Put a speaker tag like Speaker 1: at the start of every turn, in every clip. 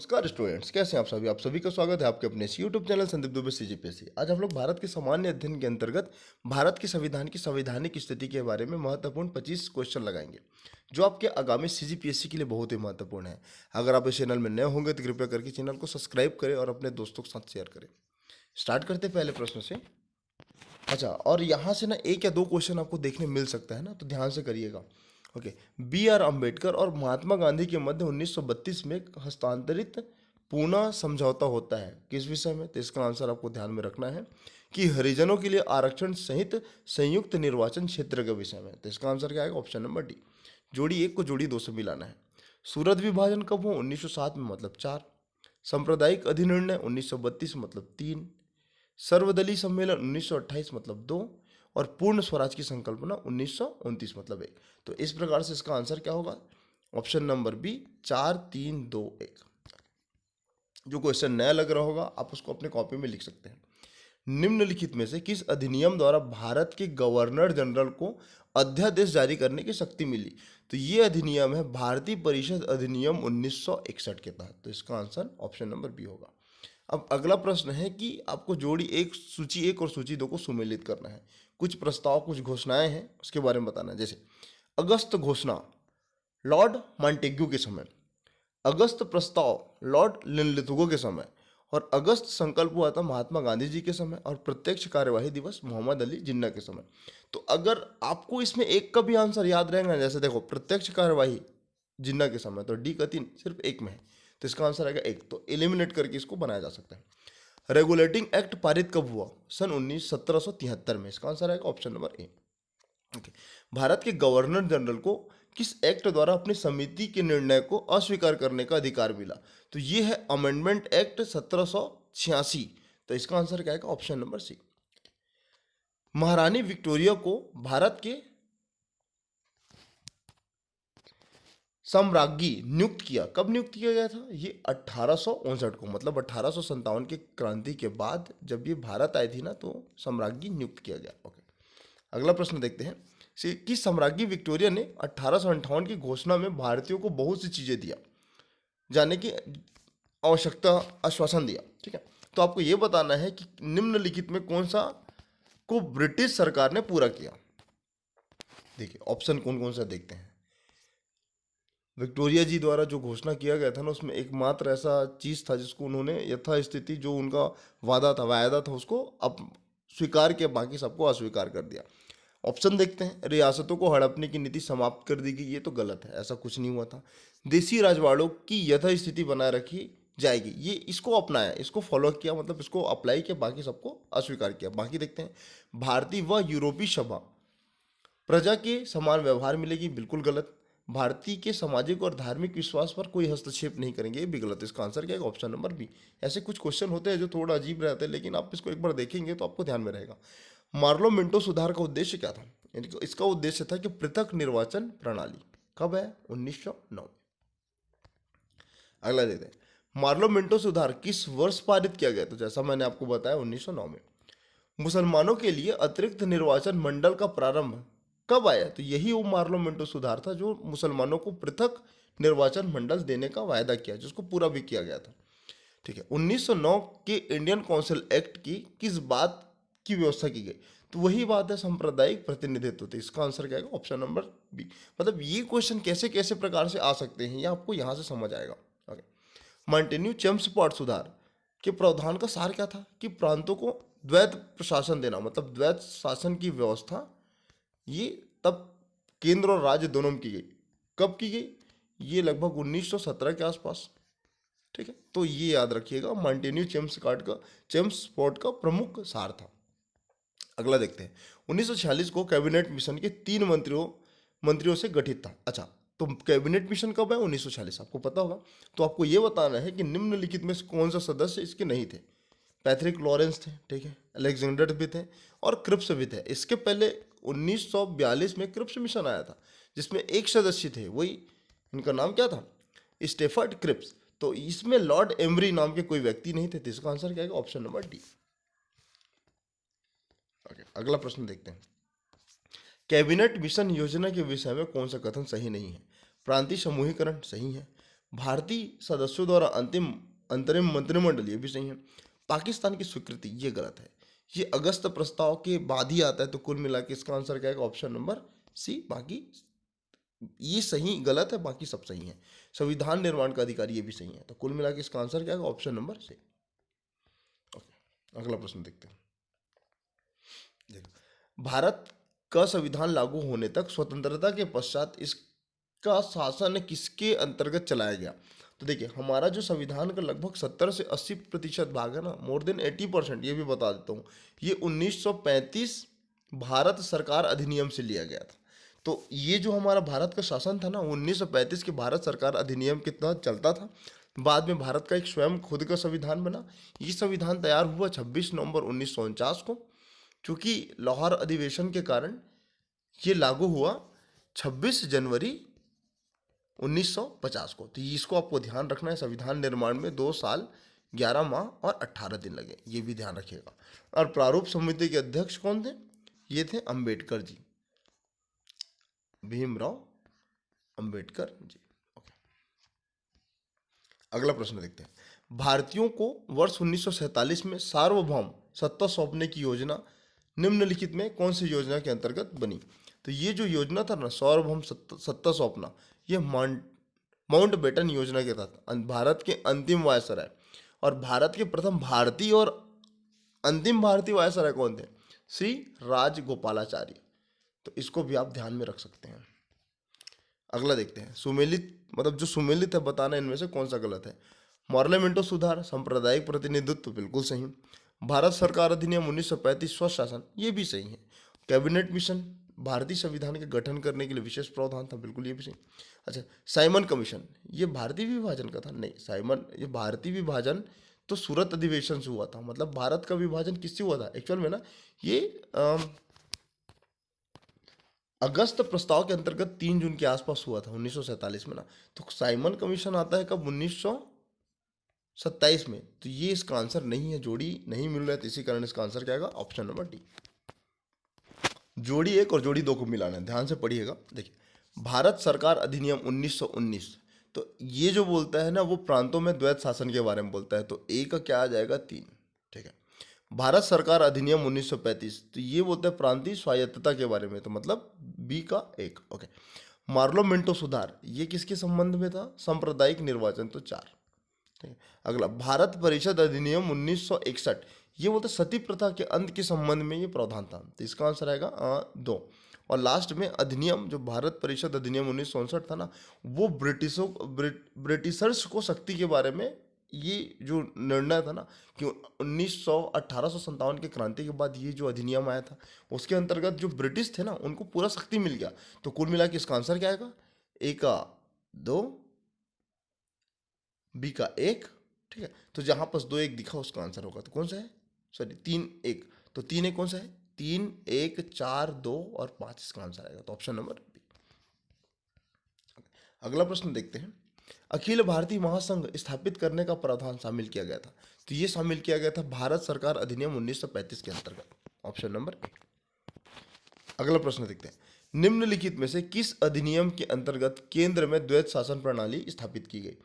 Speaker 1: नमस्कार स्टूडेंट्स, कैसे हैं आप सभी का स्वागत है आपके अपने इस YouTube channel Sandeep Dubey CGPSC. आज हम लोग भारत के सामान्य अध्ययन के अंतर्गत भारत के संविधान की संवैधानिक स्थिति के बारे में महत्वपूर्ण 25 क्वेश्चन लगाएंगे, जो आपके आगामी सीजीपीएससी के लिए बहुत ही महत्वपूर्ण है। अगर आप इस चैनल में नए होंगे तो कृपया करके चैनल को सब्सक्राइब करें और अपने दोस्तों के साथ शेयर करें। स्टार्ट करते पहले प्रश्न से। अच्छा, और यहाँ से ना एक या दो क्वेश्चन आपको देखने मिल सकता है ना, तो ध्यान से करिएगा। ओके, बी आर अम्बेडकर और महात्मा गांधी के मध्य 1932 में एक हस्तांतरित पूना समझौता होता है किस विषय में? तो इसका आंसर आपको ध्यान में रखना है कि हरिजनों के लिए आरक्षण सहित संयुक्त निर्वाचन क्षेत्र के विषय में। तो इसका आंसर क्या आएगा? ऑप्शन नंबर डी, जोड़ी एक को जोड़ी दो से मिलाना है। सूरत विभाजन कब हो? 1907 में, मतलब 4। सांप्रदायिक अधिनिर्णय 1932 मतलब 3। सर्वदलीय सम्मेलन 1928 मतलब 2। और पूर्ण स्वराज की संकल्पना 1929 मतलब 1। तो इस प्रकार से इसका आंसर क्या होगा? Option number B, 4 3 2 1। जो क्वेश्चन नया लग रहा होगा आप उसको अपने कॉपी में लिख सकते हैं। निम्नलिखित में से किस अधिनियम द्वारा भारत के गवर्नर जनरल को अध्यादेश जारी करने की शक्ति मिली? तो ये अधिनियम है भारतीय परिषद अधिनियम 1961 के तहत। तो इसका आंसर ऑप्शन नंबर बी होगा। अब अगला प्रश्न है कि आपको जोड़ी एक, सूची एक और सूची दो को सुमेलित करना है। कुछ प्रस्ताव, कुछ घोषणाएं हैं, उसके बारे में बताना है। जैसे अगस्त घोषणा लॉर्ड मॉन्टेग्यू के समय, अगस्त प्रस्ताव लॉर्ड लिनलिथगो के समय, और अगस्त संकल्प हुआ था महात्मा गांधी जी के समय, और प्रत्यक्ष कार्यवाही दिवस मोहम्मद अली जिन्ना के समय। तो अगर आपको इसमें एक का भी आंसर याद रहेगा, जैसे देखो प्रत्यक्ष कार्यवाही जिन्ना के समय, तो डी का 3 सिर्फ एक में है, तो इसका आंसर आएगा 1। तो एलिमिनेट करके इसको बनाया जा सकता है। रेगुलेटिंग एक्ट पारित कब हुआ? सन 1773 में। इसका आंसर आएगा option number A. Okay, Bharat के गवर्नर जनरल को किस एक्ट द्वारा अपनी समिति के निर्णय को अस्वीकार करने का अधिकार मिला? तो ये है अमेंडमेंट एक्ट 1786। तो इसका आंसर क्या आएगा? Option number C. महारानी विक्टोरिया को भारत के सम्राज्ञी नियुक्त किया, कब नियुक्त किया गया था? ये 1859 को, मतलब 1857 के क्रांति के बाद जब ये भारत आई थी ना, तो सम्राज्ञी नियुक्त किया गया। ओके, अगला प्रश्न देखते हैं कि सम्राज्ञी विक्टोरिया ने 1858 की घोषणा में भारतीयों को बहुत सी चीजें दिया जाने की आवश्यकता, आश्वासन दिया। ठीक है, तो आपको यह बताना है कि निम्नलिखित में कौन सा को ब्रिटिश सरकार ने पूरा किया। देखिए ऑप्शन कौन कौन सा देखते हैं। विक्टोरिया जी द्वारा जो घोषणा किया गया था ना, उसमें एकमात्र ऐसा चीज था जिसको उन्होंने यथास्थिति, जो उनका वायदा था उसको अब स्वीकार किया, बाकी सबको अस्वीकार कर दिया। ऑप्शन देखते हैं। रियासतों को हड़पने की नीति समाप्त कर दी गई, ये तो गलत है, ऐसा कुछ नहीं हुआ था। देसी राजवाड़ों की यथास्थिति बनाए रखी जाएगी, ये इसको अपनाया, इसको फॉलो किया, मतलब इसको अप्लाई किया, बाकी सबको अस्वीकार किया। बाकी देखते हैं। भारतीय व यूरोपीय सभा प्रजा के समान व्यवहार मिलेगी, बिल्कुल गलत। भारतीय के सामाजिक और धार्मिक विश्वास पर कोई हस्तक्षेप नहीं करेंगे, ये भी गलत। इसका आंसर क्या है? Option number B. ऐसे कुछ क्वेश्चन होते हैं जो थोड़ा अजीब रहते हैं, लेकिन आप इसको एक बार देखेंगे तो आपको ध्यान में रहेगा। मार्लो मिंटो सुधार का उद्देश्य क्या था? इसका उद्देश्य था कि पृथक निर्वाचन प्रणाली। कब है? 1909। अगला देखते हैं। मार्लो मिंटो सुधार किस वर्ष पारित किया गया? तो जैसा मैंने आपको बताया 1909 में। मुसलमानों के लिए अतिरिक्त निर्वाचन मंडल का प्रारंभ कब आया? तो यही वो मार्लो मिंटो सुधार था जो मुसलमानों को पृथक निर्वाचन मंडल देने का वायदा किया, जिसको पूरा भी किया गया था। ठीक है, 1909 के इंडियन काउंसिल एक्ट की किस बात की व्यवस्था की गई? तो वही बात है, सांप्रदायिक प्रतिनिधित्व। तो इसका आंसर क्या है? Option number B. मतलब ये क्वेश्चन कैसे कैसे प्रकार से आ सकते हैं, ये आपको यहां से समझ आएगा। ओके, माउंटेन्यू चेम्स्फोर्ड सुधार के प्रावधान का सार क्या था? कि प्रांतों को द्वैत प्रशासन देना, मतलब द्वैत शासन की व्यवस्था, ये तब केंद्र और राज्य दोनों में की गई। कब की गई? ये लगभग 1917 के आसपास। ठीक है, तो ये याद रखिएगा, माउंटेन्यू चेम्स्फोर्ड का प्रमुख सार था। अगला देखते हैं। 1946 को कैबिनेट मिशन के 3 मंत्रियों से गठित था। अच्छा, तो कैबिनेट मिशन कब है? 1946, आपको पता होगा। तो आपको यह बताना है कि निम्नलिखित में से कौन सा सदस्य इसके नहीं थे। पैट्रिक लॉरेंस थे, ठीक है, अलेक्जेंडर भी थे, और क्रिप्स भी थे। इसके पहले 1942 में क्रिप्स मिशन आया था, जिसमें एक सदस्य थे, वही, इनका नाम क्या था? Stafford Cripps. तो इसमें लॉर्ड एमरी नाम के कोई व्यक्ति नहीं थे। तो इसका आंसर क्या है? Option number D. अगला प्रश्न देखते हैं। कैबिनेट मिशन योजना के विषय में कौन सा कथन सही नहीं है? प्रांतीय समूहीकरण सही है, भारतीय सदस्यों द्वारा अंतिम अंतरिम मंत्रिमंडल, ये भी सही है। पाकिस्तान की स्वीकृति, ये गलत है। ये अगस्त प्रस्ताव के बाद ही आता है, तो कुल मिला के इसका आंसर क्या है? Option number C. बाकी ये सही गलत है, बाकी सब सही है। संविधान निर्माण का अधिकारी, ये भी सही है। तो कुल मिला के इसका आंसर क्या है? ऑप्शन नंबर सी। ओके, अगला प्रश्न देखते हैं। देखो, भारत का संविधान लागू होने तक स्वतंत्रता के पश्चात इसका शासन किसके अंतर्गत चलाया गया? तो देखिए, हमारा जो संविधान का लगभग 70 से 80% भाग है ना, मोर देन 80%, ये भी बता देता हूँ, ये 1935 भारत सरकार अधिनियम से लिया गया था। तो ये जो हमारा भारत का शासन था ना, 1935 के भारत सरकार अधिनियम के तहत चलता था। बाद में भारत का एक स्वयं खुद का संविधान बना। ये संविधान तैयार हुआ 26 नवंबर 1949 को। चूंकि लाहौर अधिवेशन के कारण ये लागू हुआ 26 जनवरी 1950 को। तो इसको आपको ध्यान रखना है। संविधान निर्माण में 2 साल 11 माह और 18 दिन लगे, ये भी ध्यान रखिएगा। और प्रारूप समिति के अध्यक्ष कौन थे? ये थे अंबेडकर जी, भीमराव अंबेडकर जी। ओके, अगला प्रश्न देखते हैं। भारतीयों को वर्ष 1947 में सार्वभौम सत्ता सौंपने की योजना निम्नलिखित में कौन सी योजना के अंतर्गत बनी? तो ये जो योजना था ना, सार्वभौम सत्ता सौंपना, ये माउंटबेटन योजना के तहत भारत के अंतिम वायसराय और भारत के प्रथम भारतीय और अंतिम भारतीय वायसराय कौन थे? श्री राजगोपालाचारी। तो इसको भी आप ध्यान में रख सकते हैं। अगला देखते हैं। सुमेलित, मतलब जो सुमेलित है, बताना इनमें से कौन सा गलत है। पार्लियामेंटो सुधार, सांप्रदायिक प्रतिनिधित्व, बिल्कुल सही। भारत सरकार अधिनियम 1935 स्वशासन, ये भी सही है। कैबिनेट मिशन, भारतीय संविधान के गठन करने के लिए विशेष प्रावधान था, बिल्कुल ये भी सही। अच्छा, साइमन कमीशन, ये भारतीय विभाजन का था? नहीं, साइमन, ये भारतीय विभाजन तो सूरत अधिवेशन से हुआ था। मतलब भारत का विभाजन किससे हुआ था एक्चुअल में ना? ये अगस्त प्रस्ताव के अंतर्गत 3 जून के आसपास हुआ था 1947 में ना। तो साइमन कमीशन आता है कब? 1927 में। तो ये इसका आंसर नहीं है। जोड़ी नहीं मिल रहा है, तो इसी कारण इसका आंसर क्या आएगा? Option number D. जोड़ी 1 और जोड़ी 2 को मिलाना है, ध्यान से पढ़िएगा। देखिए, भारत सरकार अधिनियम 1919, तो ये जो बोलता है ना, वो प्रांतों में द्वैत शासन के बारे में बोलता है। तो ए का क्या आ जाएगा? 3। ठीक है। भारत सरकार अधिनियम 1935, तो ये बोलता है प्रांतीय स्वायत्तता के बारे में, तो मतलब बी का 1। ओके। पार्लियामेंटो सुधार, ये किसके संबंध में था? सांप्रदायिक निर्वाचन, तो 4। ठीक है। अगला, भारत परिषद अधिनियम 1961, ये बोलते सती प्रथा के अंत के संबंध में ये प्रावधान था। तो इसका आंसर आएगा 2। और लास्ट में अधिनियम, जो भारत परिषद अधिनियम 1959 था ना, वो ब्रिटिशर्स को शक्ति के बारे में ये जो निर्णय था ना, कि 1857 के क्रांति के बाद ये जो अधिनियम आया था, उसके अंतर्गत जो ब्रिटिश थे ना, उनको पूरा शक्ति मिल गया। तो कुल मिला के इसका आंसर क्या आएगा? ए का 2, बी का 1। ठीक है। तो जहां पर 2 1 दिखा उसका आंसर होगा। तो कौन सा है? सॉरी, 3 1। तो 3 1 कौन सा है? 3 1 4 2 और 5 इसका आंसर आएगा। तो ऑप्शन नंबर बी। अगला प्रश्न देखते हैं। अखिल भारतीय महासंघ स्थापित करने का प्रावधान शामिल किया गया था। तो ये शामिल किया गया था भारत सरकार अधिनियम 1935 के अंतर्गत। Option number A. अगला प्रश्न देखते हैं। निम्नलिखित में से किस अधिनियम के अंतर्गत केंद्र में द्वैत शासन प्रणाली स्थापित की गई?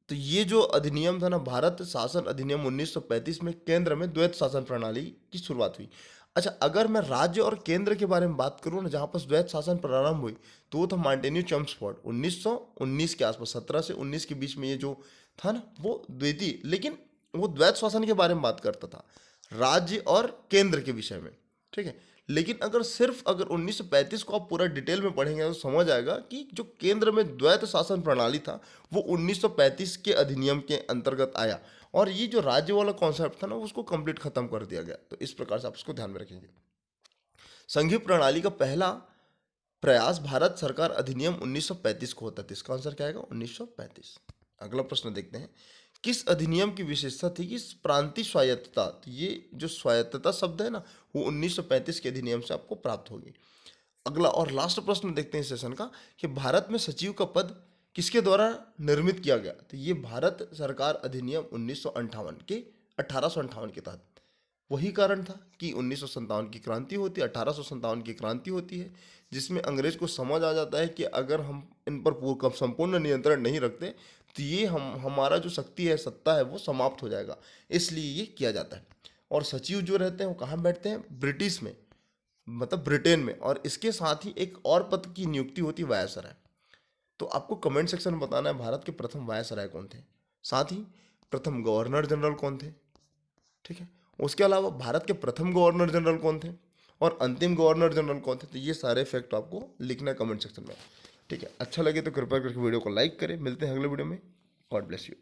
Speaker 1: तो ये जो अधिनियम था ना, भारत शासन अधिनियम 1935 में केंद्र में द्वैत शासन प्रणाली की शुरुआत हुई। अच्छा, अगर मैं राज्य और केंद्र के बारे में बात करूँ ना, जहाँ पर द्वैत शासन प्रारंभ हुई, तो वो था माउंटेन्यू चम्सफोर्ड 1919 के आसपास, 17 से 19 के बीच में ये जो था ना, वो द्वितीय, लेकिन वो द्वैत शासन के बारे में बात करता था, राज्य और केंद्र के विषय में। ठीक है। लेकिन अगर 1935 को आप पूरा डिटेल में पढ़ेंगे तो समझ आएगा कि जो केंद्र में द्वैत शासन प्रणाली था, वो 1935 के अधिनियम के अंतर्गत आया। और ये जो राज्य वाला कॉन्सेप्ट था ना, उसको कंप्लीट खत्म कर दिया गया। तो इस प्रकार से आप इसको ध्यान में रखेंगे। संघीय प्रणाली का पहला प्रयास भारत सरकार अधिनियम 1935 को होता है। तो इसका आंसर क्या आएगा? 1935। अगला प्रश्न देखते हैं। किस अधिनियम की विशेषता थी कि प्रांतीय स्वायत्तता? तो ये जो स्वायत्तता शब्द है ना, वो 1935 के अधिनियम से आपको प्राप्त होगी। अगला और लास्ट प्रश्न देखते हैं इस सेशन का, कि भारत में सचिव का पद किसके द्वारा निर्मित किया गया? तो ये भारत सरकार अधिनियम 1958 के 1858 के तहत। वही कारण था कि 1957 की क्रांति होती है, 1857 की क्रांति होती है, जिसमें अंग्रेज को समझ आ जाता है कि अगर हम इन पर संपूर्ण नियंत्रण नहीं रखते, तो ये हमारा जो शक्ति है, सत्ता है, वो समाप्त हो जाएगा, इसलिए ये किया जाता है। और सचिव जो रहते हैं वो कहाँ बैठते हैं? ब्रिटिश में, मतलब ब्रिटेन में। और इसके साथ ही एक और पद की नियुक्ति होती है, वायसराय। तो आपको कमेंट सेक्शन में बताना है भारत के प्रथम वायसराय कौन थे, साथ ही प्रथम गवर्नर जनरल कौन थे, ठीक है। उसके अलावा भारत के प्रथम गवर्नर जनरल कौन थे और अंतिम गवर्नर जनरल कौन थे। तो ये सारे फैक्ट आपको लिखना है कमेंट सेक्शन में, ठीक है। अच्छा लगे तो कृपया करके वीडियो को लाइक करें। मिलते हैं अगले वीडियो में। God bless you.